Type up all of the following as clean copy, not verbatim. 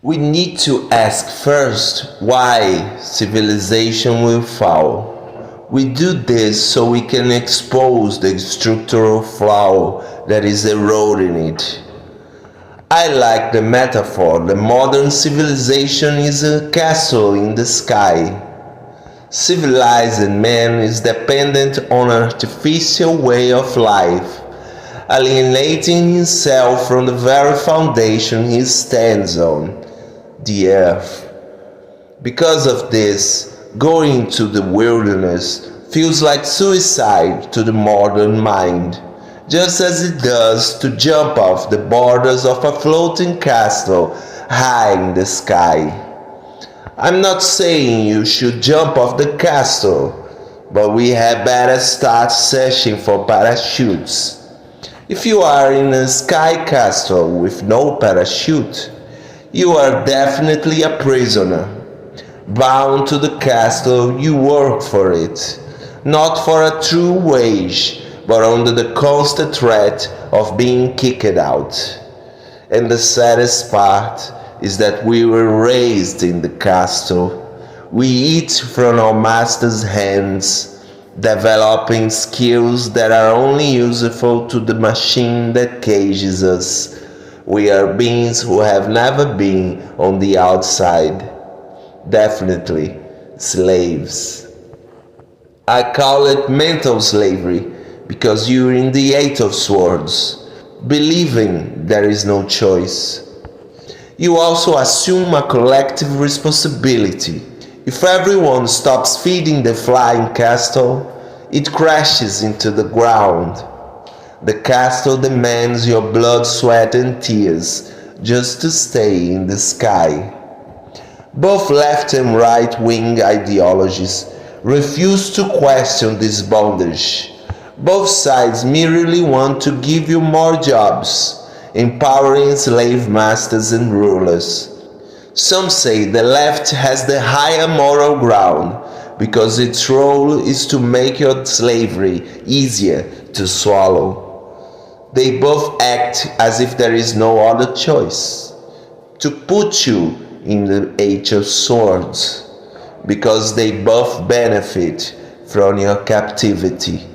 We need to ask first why civilization will fall. We do this so we can expose the structural flaw that is eroding it. I like the metaphor that modern civilization is a castle in the sky. Civilized man is dependent on an artificial way of life, alienating himself from the very foundation he stands on, the earth. Because of this, going to the wilderness feels like suicide to the modern mind, just as it does to jump off the borders of a floating castle high in the sky. I'm not saying you should jump off the castle, but we had better start searching for parachutes. If you are in a sky castle with no parachute, you are definitely a prisoner, bound to the castle you work for it, not for a true wage, but under the constant threat of being kicked out. And the saddest part is that we were raised in the castle. We eat from our master's hands, developing skills that are only useful to the machine that cages us. We are beings who have never been on the outside. Definitely slaves. I call it mental slavery because you're in the Eight of Swords, believing there is no choice. You also assume a collective responsibility. If everyone stops feeding the flying castle, it crashes into the ground. The castle demands your blood, sweat, and tears just to stay in the sky. Both left and right wing ideologies refuse to question this bondage. Both sides merely want to give you more jobs, empowering slave masters and rulers. Some say the left has the higher moral ground because its role is to make your slavery easier to swallow. They both act as if there is no other choice, to put you in the Eight of Swords, because they both benefit from your captivity.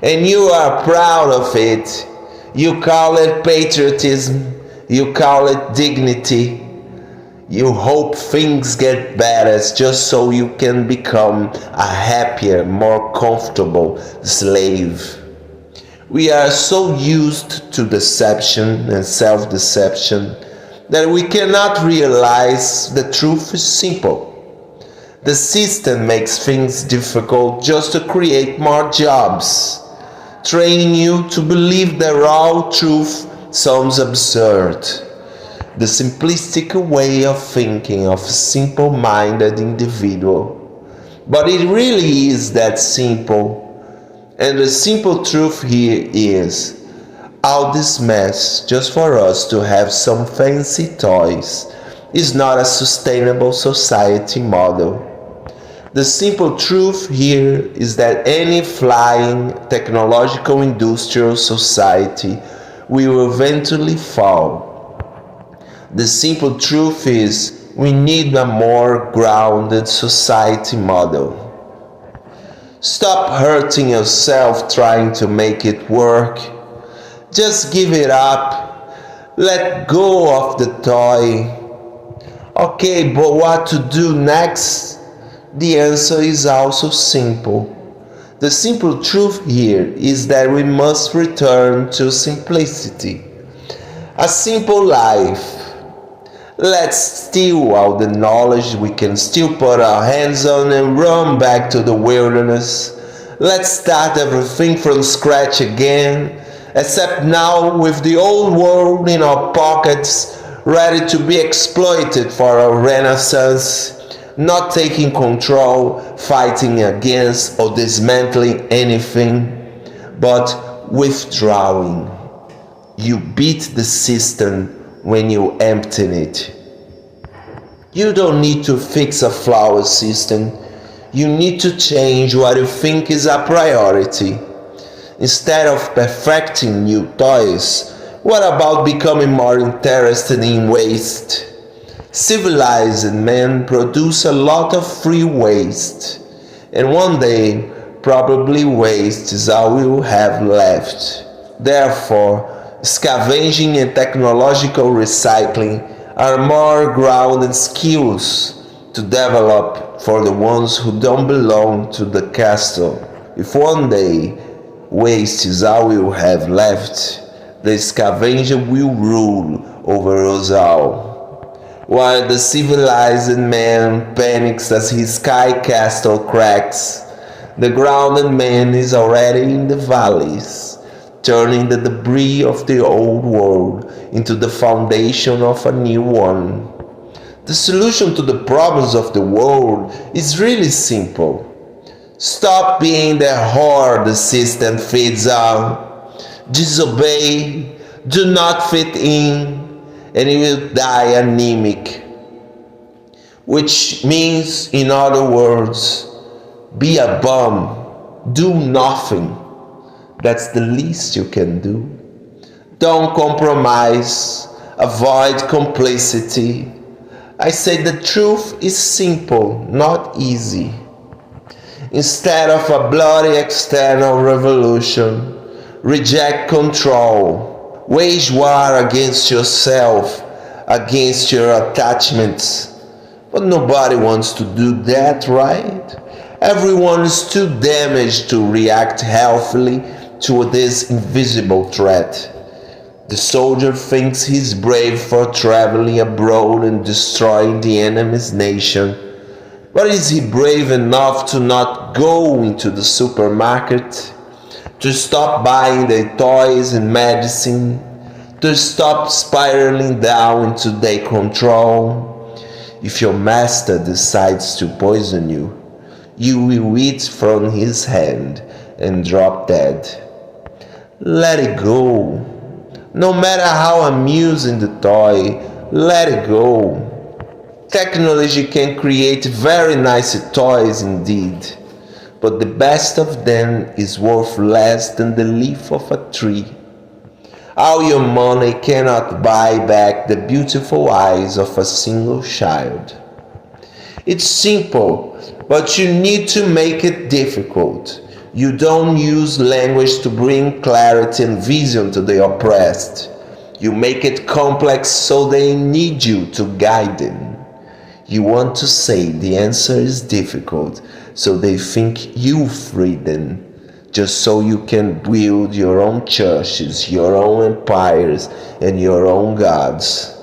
And you are proud of it. You call it patriotism, you call it dignity. You hope things get better just so you can become a happier, more comfortable slave. We are so used to deception and self-deception that we cannot realize the truth is simple. The system makes things difficult just to create more jobs, training you to believe that raw truth sounds absurd. The simplistic way of thinking of a simple-minded individual. But it really is that simple. And the simple truth here is, all this mess just for us to have some fancy toys is not a sustainable society model. The simple truth here is that any flying technological industrial society will eventually fall. The simple truth is we need a more grounded society model. Stop hurting yourself trying to make it work. Just give it up. Let go of the toy. Okay, but what to do next? The answer is also simple. The simple truth here is that we must return to simplicity. A simple life. Let's steal all the knowledge we can still put our hands on and run back to the wilderness. Let's start everything from scratch again, except now with the old world in our pockets, ready to be exploited for a renaissance, not taking control, fighting against or dismantling anything, but withdrawing. You beat the system when you empty it. You don't need to fix a flawed system. You need to change what you think is a priority. Instead of perfecting new toys, what about becoming more interested in waste? Civilized men produce a lot of free waste, and one day probably waste is all we will have left. Therefore, scavenging and technological recycling are more grounded skills to develop for the ones who don't belong to the castle. If one day waste is all we will have left, the scavenger will rule over us all. While the civilized man panics as his sky castle cracks, the grounded man is already in the valleys, turning the debris of the old world into the foundation of a new one. The solution to the problems of the world is really simple. Stop being the whore the system feeds on. Disobey, do not fit in, and you will die anemic. Which means, in other words, be a bum, do nothing. That's the least you can do. Don't compromise, avoid complicity. I say the truth is simple, not easy. Instead of a bloody external revolution, reject control. Wage war against yourself, against your attachments. But nobody wants to do that, right? Everyone is too damaged to react healthily to this invisible threat. The soldier thinks he's brave for traveling abroad and destroying the enemy's nation. But is he brave enough to not go into the supermarket? To stop buying their toys and medicine? To stop spiraling down into their control? If your master decides to poison you, you will eat from his hand and drop dead. Let it go. No matter how amusing the toy, let it go. Technology can create very nice toys indeed, but the best of them is worth less than the leaf of a tree. All your money cannot buy back the beautiful eyes of a single child. It's simple, but you need to make it difficult. You don't use language to bring clarity and vision to the oppressed. You make it complex so they need you to guide them. You want to say the answer is difficult, so they think you free them, just so you can build your own churches, your own empires, and your own gods.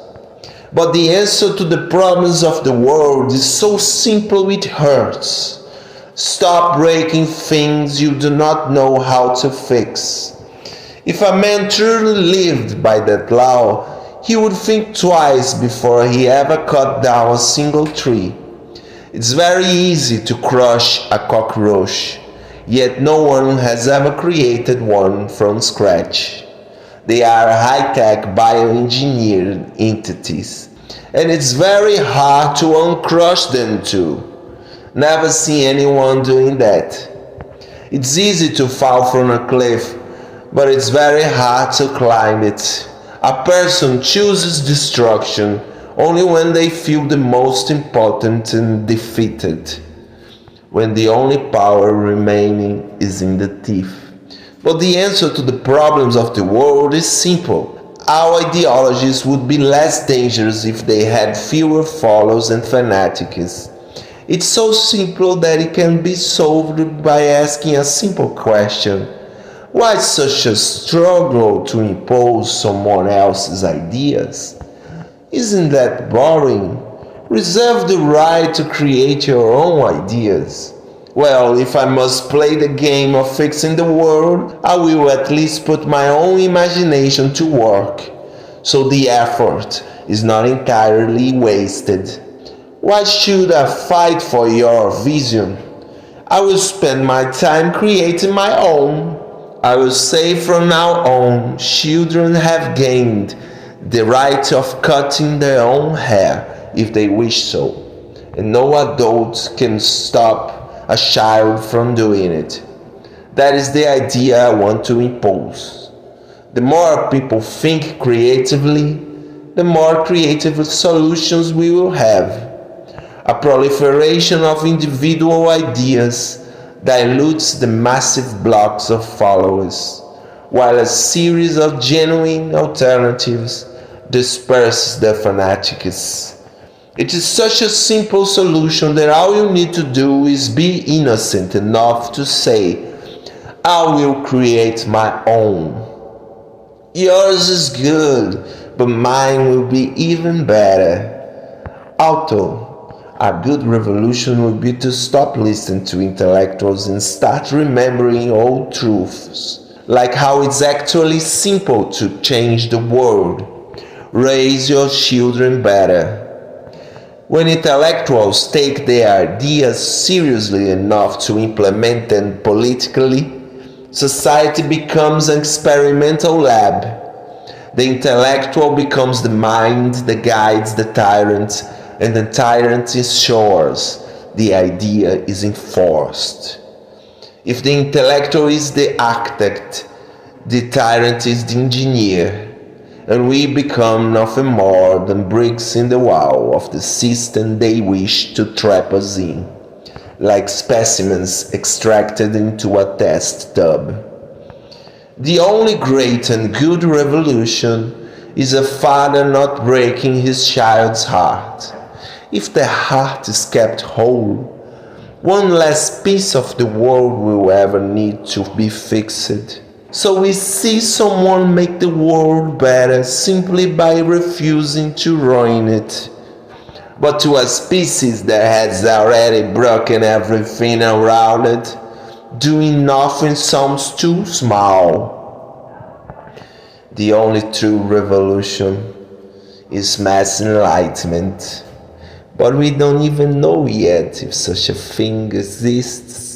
But the answer to the problems of the world is so simple it hurts. Stop breaking things you do not know how to fix. If a man truly lived by that law, he would think twice before he ever cut down a single tree. It's very easy to crush a cockroach, yet no one has ever created one from scratch. They are high-tech bioengineered entities, and it's very hard to uncrush them too. Never seen anyone doing that. It's easy to fall from a cliff, but it's very hard to climb it. A person chooses destruction only when they feel the most important and defeated, when the only power remaining is in the teeth. But the answer to the problems of the world is simple. Our ideologies would be less dangerous if they had fewer followers and fanatics. It's so simple that it can be solved by asking a simple question. Why such a struggle to impose someone else's ideas? Isn't that boring? Reserve the right to create your own ideas. Well, if I must play the game of fixing the world, I will at least put my own imagination to work, so the effort is not entirely wasted. Why should I fight for your vision? I will spend my time creating my own. I will say from now on, children have gained the right of cutting their own hair if they wish so, and no adult can stop a child from doing it. That is the idea I want to impose. The more people think creatively, the more creative solutions we will have. A proliferation of individual ideas dilutes the massive blocks of followers, while a series of genuine alternatives disperses the fanatics. It is such a simple solution that all you need to do is be innocent enough to say, I will create my own. Yours is good, but mine will be even better. Also, a good revolution would be to stop listening to intellectuals and start remembering old truths, like how it's actually simple to change the world. Raise your children better. When intellectuals take their ideas seriously enough to implement them politically, society becomes an experimental lab. The intellectual becomes the mind that guides the tyrant, and the tyrant ensures the idea is enforced. If the intellectual is the architect, the tyrant is the engineer, and we become nothing more than bricks in the wall of the system they wish to trap us in, like specimens extracted into a test tub. The only great and good revolution is a father not breaking his child's heart. If the heart is kept whole, one less piece of the world will ever need to be fixed. So we see someone make the world better simply by refusing to ruin it. But to a species that has already broken everything around it, doing nothing sounds too small. The only true revolution is mass enlightenment. But we don't even know yet if such a thing exists.